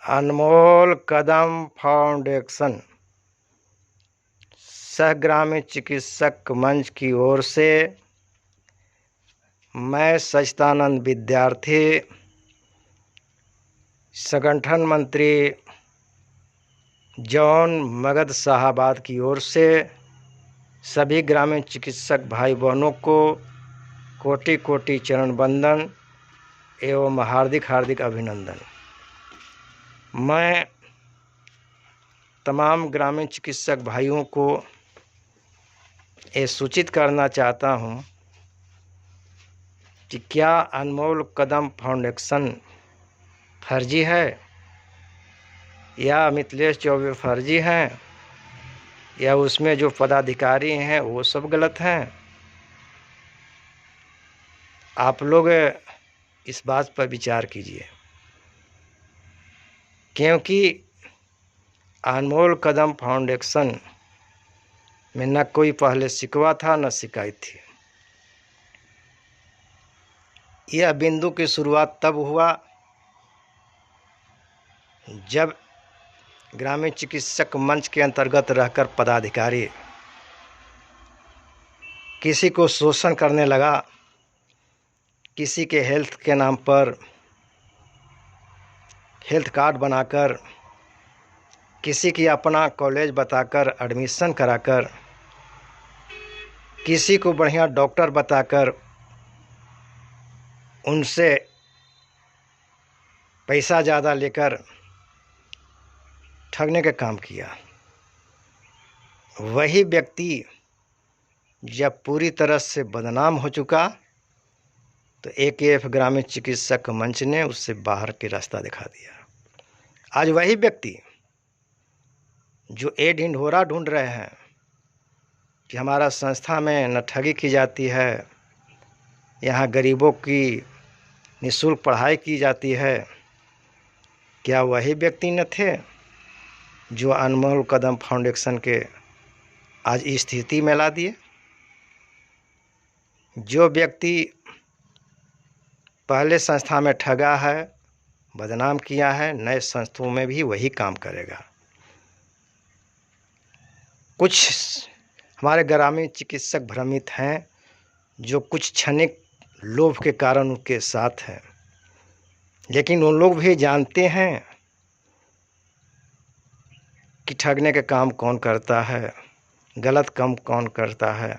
अनमोल कदम foundation सह ग्रामीण चिकित्सक मंच की ओर से मैं सच्चिदानंद विद्यार्थी संगठन मंत्री जॉन मगध साहबाद की ओर से सभी ग्रामीण चिकित्सक भाई बहनों को कोटि कोटि चरण वंदन एवं हार्दिक हार्दिक अभिनंदन। मैं तमाम ग्रामीण चिकित्सक भाइयों को ये सूचित करना चाहता हूं कि क्या अनमोल कदम फाउंडेशन फर्जी है या मिथिलेश चौबे फर्जी हैं या उसमें जो पदाधिकारी हैं वो सब गलत हैं। आप लोग इस बात पर विचार कीजिए, क्योंकि अनमोल कदम फाउंडेशन में न कोई पहले शिकवा था न शिकायत थी। यह बिंदु की शुरुआत तब हुआ जब ग्रामीण चिकित्सक मंच के अंतर्गत रहकर पदाधिकारी किसी को शोषण करने लगा, किसी के हेल्थ के नाम पर हेल्थ कार्ड बनाकर, किसी की अपना कॉलेज बताकर एडमिशन कराकर, किसी को बढ़िया डॉक्टर बताकर उनसे पैसा ज़्यादा लेकर ठगने का काम किया। वही व्यक्ति जब पूरी तरह से बदनाम हो चुका तो AKF ग्रामीण चिकित्सक मंच ने उससे बाहर के रास्ता दिखा दिया। आज वही व्यक्ति जो ए ढिंढोरा ढूंढ रहे हैं कि हमारा संस्था में न ठगी की जाती है, यहाँ गरीबों की निःशुल्क पढ़ाई की जाती है, क्या वही व्यक्ति न थे जो अनमोल कदम फाउंडेशन के आज इस स्थिति में ला दिए। जो व्यक्ति पहले संस्था में ठगा है, बदनाम किया है, नए संस्थाओं में भी वही काम करेगा। कुछ हमारे ग्रामीण चिकित्सक भ्रमित हैं जो कुछ क्षणिक लोभ के कारण उनके साथ हैं, लेकिन उन लोग भी जानते हैं कि ठगने का काम कौन करता है, गलत काम कौन करता है।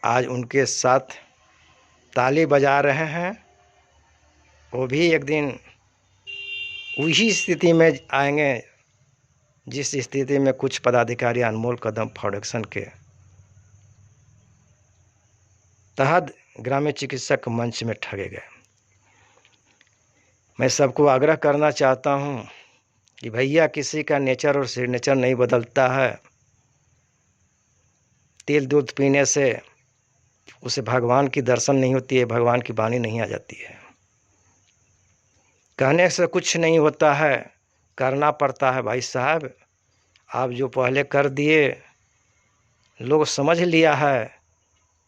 आज उनके साथ ताली बजा रहे हैं, वो भी एक दिन उसी स्थिति में आएंगे जिस स्थिति में कुछ पदाधिकारी अनमोल कदम फाउंडेशन के तहत ग्रामीण चिकित्सक मंच में ठगे गए। मैं सबको आग्रह करना चाहता हूं कि भैया, किसी का नेचर और सिग्नेचर नहीं बदलता है। तेल दूध पीने से उसे भगवान की दर्शन नहीं होती है, भगवान की वाणी नहीं आ जाती है। कहने से कुछ नहीं होता है, करना पड़ता है। भाई साहब, आप जो पहले कर दिए लोग समझ लिया है,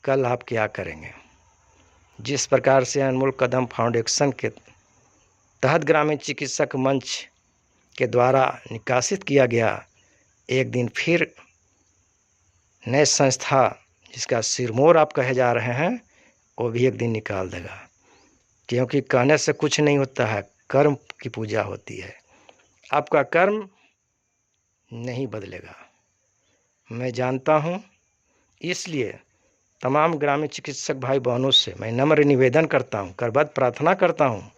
कल आप क्या करेंगे। जिस प्रकार से अनमोल कदम फाउंडेशन के तहत ग्रामीण चिकित्सक मंच के द्वारा निकासित किया गया, एक दिन फिर नए संस्था जिसका सिरमौर आप कहे जा रहे हैं वो भी एक दिन निकाल देगा। क्योंकि कहने से कुछ नहीं होता है, कर्म की पूजा होती है। आपका कर्म नहीं बदलेगा, मैं जानता हूँ। इसलिए तमाम ग्रामीण चिकित्सक भाई बहनों से मैं नम्र निवेदन करता हूँ, करबद्ध प्रार्थना करता हूँ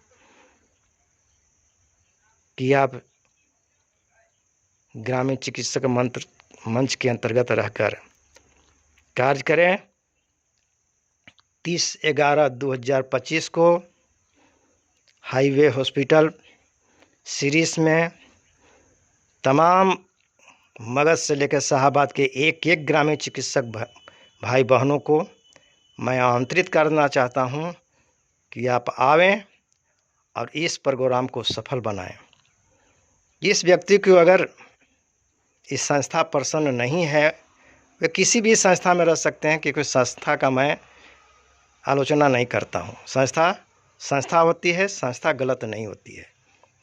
कि आप ग्रामीण चिकित्सक मंच के अंतर्गत रहकर कार्य करें। 30/11/2025 को हाईवे हॉस्पिटल सीरीज में तमाम मगध से लेकर शाहाबाद के एक एक ग्रामीण चिकित्सक भाई बहनों को मैं आमंत्रित करना चाहता हूं कि आप आवें और इस प्रोग्राम को सफल बनाएं। जिस व्यक्ति को अगर इस संस्था प्रसन्न नहीं है, वे किसी भी संस्था में रह सकते हैं, क्योंकि संस्था का मैं आलोचना नहीं करता हूं। संस्था होती है, संस्था गलत नहीं होती है।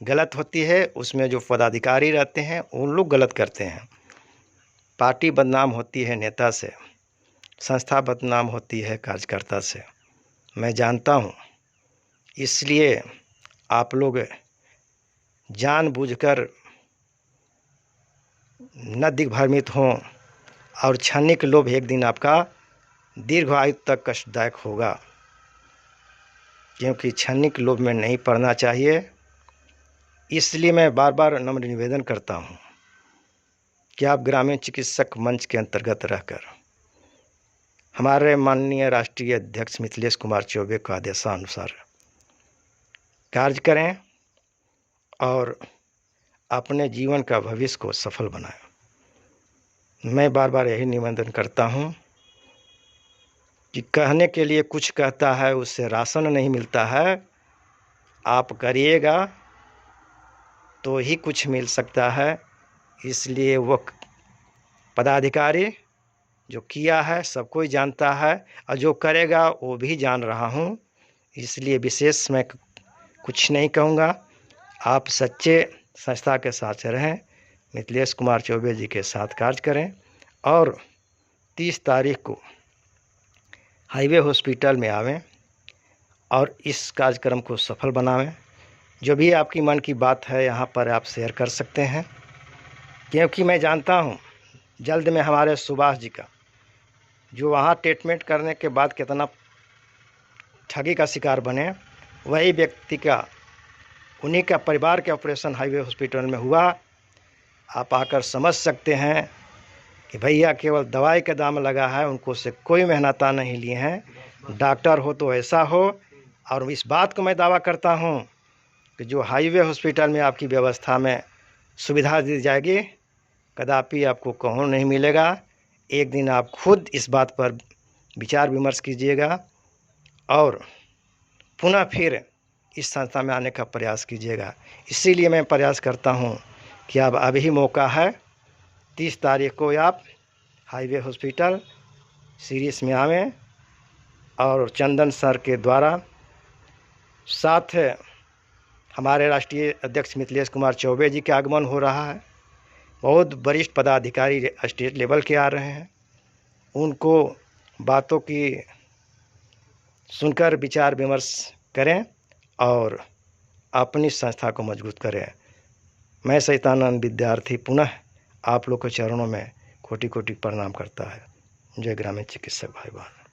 गलत होती है, उसमें जो पदाधिकारी रहते हैं उन लोग गलत करते हैं। पार्टी बदनाम होती है नेता से, संस्था बदनाम होती है कार्यकर्ता से, मैं जानता हूँ। इसलिए आप लोग जानबूझकर न दिग्भ्रमित हों, और क्षणिक लोभ एक दिन आपका दीर्घ आयु तक कष्टदायक होगा, क्योंकि क्षणिक लोभ में नहीं पड़ना चाहिए। इसलिए मैं बार बार नम्र निवेदन करता हूँ कि आप ग्रामीण चिकित्सक मंच के अंतर्गत रहकर हमारे माननीय राष्ट्रीय अध्यक्ष मिथिलेश कुमार चौबे के आदेशानुसार कार्य करें और अपने जीवन का भविष्य को सफल बनाएं। मैं बार बार यही निवेदन करता हूं कि कहने के लिए कुछ कहता है, उससे राशन नहीं मिलता है। आप करिएगा तो ही कुछ मिल सकता है। इसलिए वो पदाधिकारी जो किया है सब कोई जानता है, और जो करेगा वो भी जान रहा हूँ। इसलिए विशेष मैं कुछ नहीं कहूँगा। आप सच्चे संस्था के साथ रहें, मिथिलेश कुमार चौबे जी के साथ कार्य करें, और 30 तारीख को हाईवे हॉस्पिटल में आवें और इस कार्यक्रम को सफल बनावें। जो भी आपकी मन की बात है यहाँ पर आप शेयर कर सकते हैं, क्योंकि मैं जानता हूँ जल्द में हमारे सुभाष जी का जो वहाँ ट्रीटमेंट करने के बाद कितना ठगी का शिकार बने, वही व्यक्ति का, उन्हीं का परिवार के ऑपरेशन हाईवे हॉस्पिटल में हुआ। आप आकर समझ सकते हैं कि भैया केवल दवाई का दाम लगा है, उनको से कोई मेहनता नहीं लिए हैं। डॉक्टर हो तो ऐसा हो। और इस बात को मैं दावा करता हूं कि जो हाईवे हॉस्पिटल में आपकी व्यवस्था में सुविधा दी जाएगी, कदापि आपको कहूँ नहीं मिलेगा। एक दिन आप खुद इस बात पर विचार विमर्श कीजिएगा और पुनः फिर इस संस्था में आने का प्रयास कीजिएगा। इसीलिए मैं प्रयास करता हूँ कि अब अभी मौका है। 30 तारीख को आप हाईवे हॉस्पिटल सीरीज में आवें, और चंदन सर के द्वारा साथ हमारे राष्ट्रीय अध्यक्ष मिथिलेश कुमार चौबे जी का आगमन हो रहा है। बहुत वरिष्ठ पदाधिकारी स्टेट लेवल के आ रहे हैं। उनको बातों की सुनकर विचार विमर्श करें और अपनी संस्था को मजबूत करें। मैं सहितानंद विद्यार्थी पुनः आप लोग के चरणों में कोटि कोटि प्रणाम करता है। जय ग्रामीण चिकित्सक भाई बहन।